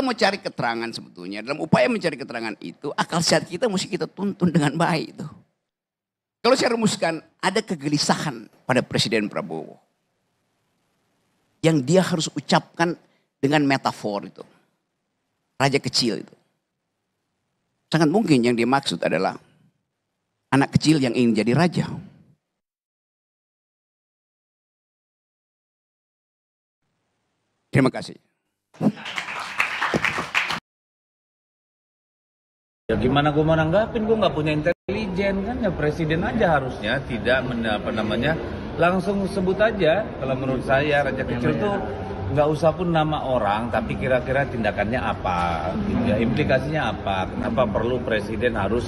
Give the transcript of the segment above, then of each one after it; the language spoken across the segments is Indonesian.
kita mau cari keterangan sebetulnya, dalam upaya mencari keterangan itu, akal sehat kita mesti kita tuntun dengan baik itu. Kalau saya rumuskan, ada kegelisahan pada Presiden Prabowo. Yang dia harus ucapkan dengan metafor itu. Raja kecil itu. Sangat mungkin yang dimaksud adalah anak kecil yang ingin jadi raja. Terima kasih. Ya gimana gue mau nanggapin, gue nggak punya intelijen kan, ya presiden aja harusnya tidak langsung sebut aja. Kalau menurut saya raja kecil tuh nggak usah pun nama orang, tapi kira-kira tindakannya apa, ya implikasinya apa, kenapa perlu presiden harus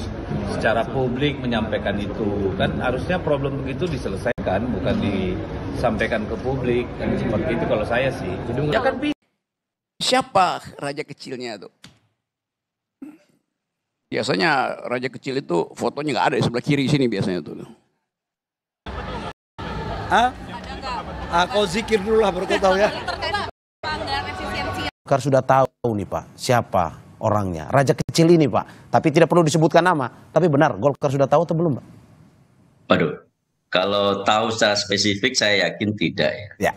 secara publik menyampaikan itu, kan harusnya problem begitu diselesaikan, bukan disampaikan ke publik, kan seperti itu kalau saya sih. Ya kan siapa raja kecilnya tuh? Biasanya raja kecil itu fotonya nggak ada di sebelah kiri sini biasanya tuh. Kau zikir dulu lah baru kau tahu ya. Golkar sudah tahu nih Pak, siapa orangnya. Raja kecil ini Pak, tapi tidak perlu disebutkan nama. Tapi benar, Golkar sudah tahu atau belum Pak? Waduh, kalau tahu secara spesifik saya yakin tidak ya.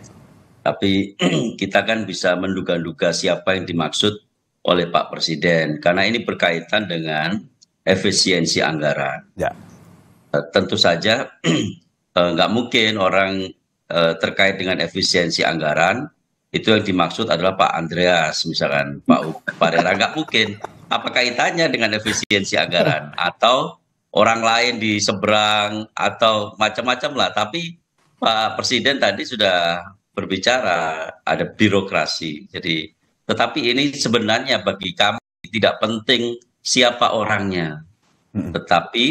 Tapi kita kan bisa menduga-duga siapa yang dimaksud oleh Pak Presiden, karena ini berkaitan dengan efisiensi anggaran. Tentu saja nggak mungkin orang terkait dengan efisiensi anggaran itu yang dimaksud adalah Pak Andreas, misalkan Pak Parera, nggak mungkin. Apa kaitannya dengan efisiensi anggaran atau orang lain di seberang atau macam-macam lah. Tapi Pak Presiden tadi sudah berbicara ada birokrasi. Jadi tetapi ini sebenarnya bagi kami tidak penting siapa orangnya. Tetapi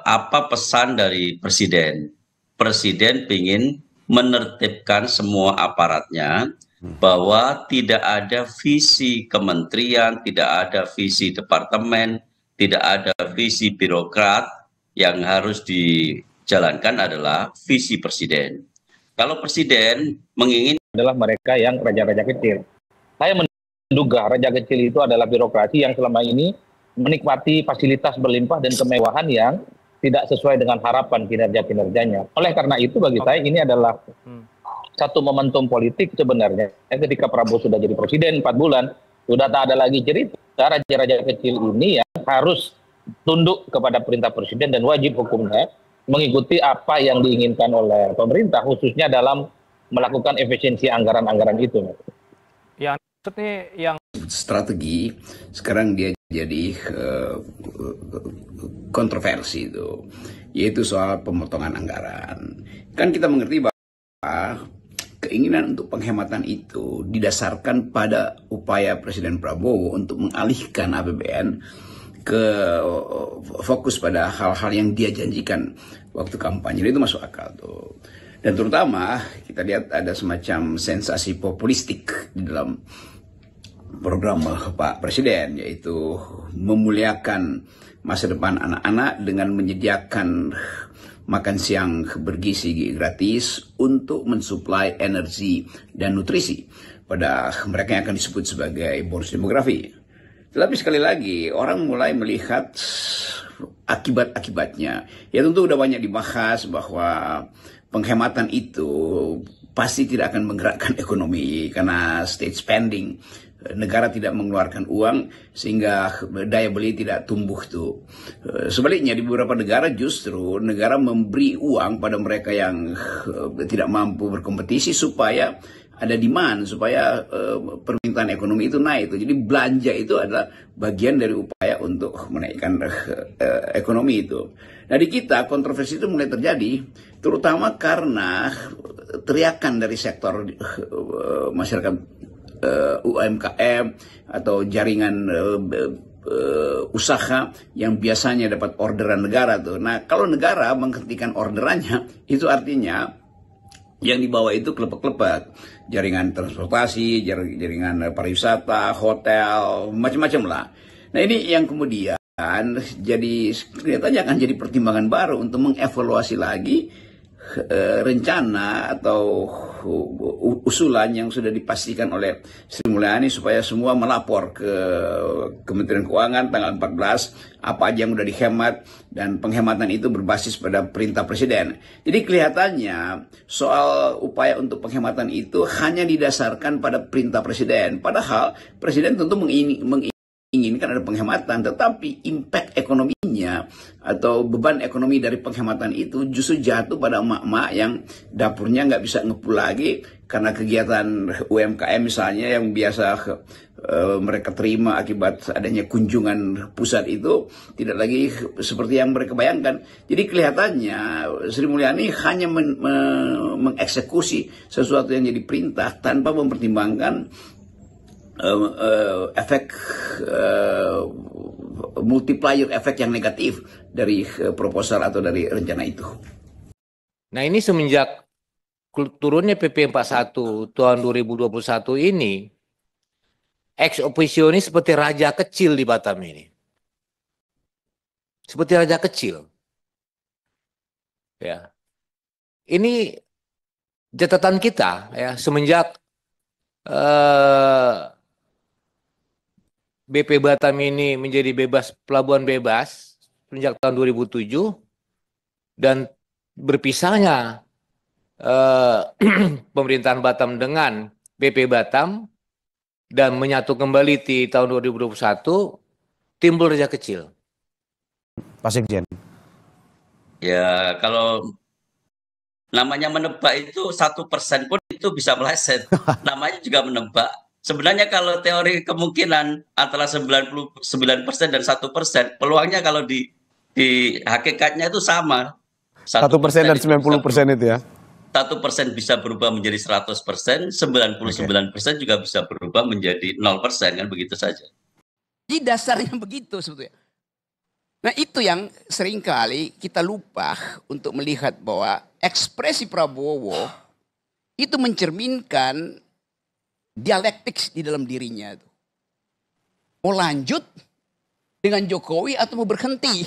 apa pesan dari Presiden? Presiden ingin menertibkan semua aparatnya bahwa tidak ada visi kementerian, tidak ada visi departemen, tidak ada visi birokrat, yang harus dijalankan adalah visi Presiden. Kalau Presiden menginginkan adalah mereka yang raja-raja kecil. Saya menduga raja kecil itu adalah birokrasi yang selama ini menikmati fasilitas berlimpah dan kemewahan yang tidak sesuai dengan harapan kinerja-kinerjanya. Oleh karena itu bagi saya ini adalah satu momentum politik sebenarnya. Ketika Prabowo sudah jadi presiden 4 bulan, sudah tak ada lagi cerita raja-raja kecil ini yang harus tunduk kepada perintah presiden dan wajib hukumnya mengikuti apa yang diinginkan oleh pemerintah, khususnya dalam melakukan efisiensi anggaran-anggaran itu. Ya, maksudnya yang strategi sekarang dia jadi kontroversi itu, yaitu soal pemotongan anggaran. Kan kita mengerti bahwa keinginan untuk penghematan itu didasarkan pada upaya Presiden Prabowo untuk mengalihkan APBN ke fokus pada hal-hal yang dia janjikan waktu kampanye. Itu masuk akal tuh. Dan terutama kita lihat ada semacam sensasi populistik di dalam program Pak Presiden, yaitu memuliakan masa depan anak-anak dengan menyediakan makan siang bergizi gratis untuk mensuplai energi dan nutrisi pada mereka yang akan disebut sebagai bonus demografi. Tetapi sekali lagi orang mulai melihat akibat-akibatnya. Ya tentu udah banyak dibahas bahwa penghematan itu pasti tidak akan menggerakkan ekonomi karena state spending. Negara tidak mengeluarkan uang sehingga daya beli tidak tumbuh tuh. Sebaliknya di beberapa negara justru negara memberi uang pada mereka yang tidak mampu berkompetisi supaya ada demand, supaya permintaan ekonomi itu naik. Jadi belanja itu adalah bagian dari upaya untuk menaikkan ekonomi itu. Nah di kita kontroversi itu mulai terjadi terutama karena teriakan dari sektor masyarakat UMKM atau jaringan usaha yang biasanya dapat orderan negara tuh. Nah kalau negara menghentikan orderannya itu artinya yang dibawa itu kelepek-kelepek, jaringan transportasi, jaringan pariwisata, hotel, macam-macam lah. Nah ini yang kemudian jadi kelihatannya akan jadi pertimbangan baru untuk mengevaluasi lagi rencana atau usulan yang sudah dipastikan oleh Sri Mulyani supaya semua melapor ke Kementerian Keuangan tanggal 14 apa aja yang sudah dihemat, dan penghematan itu berbasis pada perintah Presiden. Jadi kelihatannya soal upaya untuk penghematan itu hanya didasarkan pada perintah Presiden, padahal Presiden tentu menginginkan ada penghematan, tetapi impact ekonominya atau beban ekonomi dari penghematan itu justru jatuh pada emak-emak yang dapurnya nggak bisa ngepul lagi karena kegiatan UMKM misalnya yang biasa mereka terima akibat adanya kunjungan pusat itu tidak lagi seperti yang mereka bayangkan. Jadi kelihatannya Sri Mulyani hanya mengeksekusi sesuatu yang jadi perintah tanpa mempertimbangkan efek multiplier efek yang negatif dari proposal atau dari rencana itu. Nah, ini semenjak turunnya PP 41 tahun 2021 ini, ex officio ini seperti raja kecil di Batam ini. Seperti raja kecil. Ya. Ini catatan kita ya, semenjak BP Batam ini menjadi pelabuhan bebas sejak tahun 2007, dan berpisahnya pemerintahan Batam dengan BP Batam dan menyatu kembali di tahun 2021, timbul raja kecil. Pak Sekjen. Ya, kalau namanya menebak itu 1% pun itu bisa meleset. Namanya juga menebak. Sebenarnya kalau teori kemungkinan antara 99% dan 1%, peluangnya kalau di hakikatnya itu sama. 1% dan 90% itu ya. 1% bisa berubah menjadi 100%, 99% juga bisa berubah menjadi 0%, kan begitu saja. Di dasarnya begitu sebetulnya. Nah, itu yang seringkali kita lupa untuk melihat bahwa ekspresi Prabowo itu mencerminkan dialektik di dalam dirinya. Mau lanjut dengan Jokowi atau mau berhenti?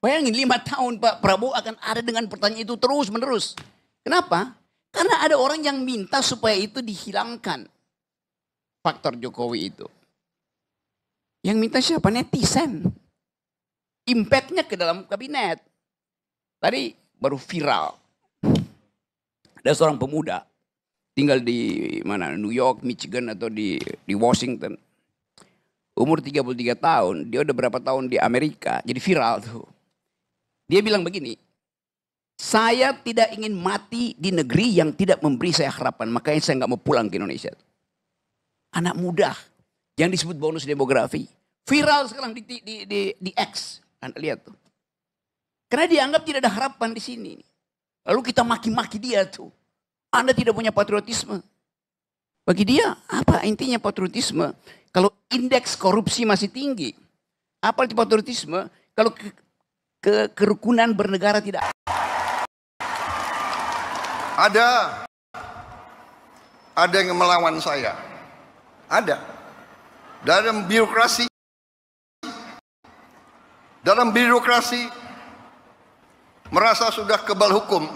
Bayangin 5 tahun Pak Prabowo akan ada dengan pertanyaan itu terus menerus. Kenapa? Karena ada orang yang minta supaya itu dihilangkan. Faktor Jokowi itu. Yang minta siapa? Netizen. Impactnya ke dalam kabinet. Tadi baru viral. Ada seorang pemuda tinggal di mana, New York, Michigan, atau di Washington. Umur 33 tahun, dia udah berapa tahun di Amerika, jadi viral tuh. Dia bilang begini, saya tidak ingin mati di negeri yang tidak memberi saya harapan, makanya saya nggak mau pulang ke Indonesia. Anak muda yang disebut bonus demografi, viral sekarang di X, Anda lihat tuh. Karena dianggap tidak ada harapan di sini. Lalu kita maki-maki dia tuh. Anda tidak punya patriotisme. Bagi dia, apa intinya patriotisme? Kalau indeks korupsi masih tinggi. Apa itu patriotisme? Kalau kerukunan bernegara tidak. Ada yang melawan saya. Ada. Dalam birokrasi merasa sudah kebal hukum,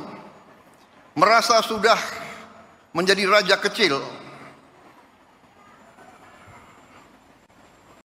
merasa sudah menjadi raja kecil,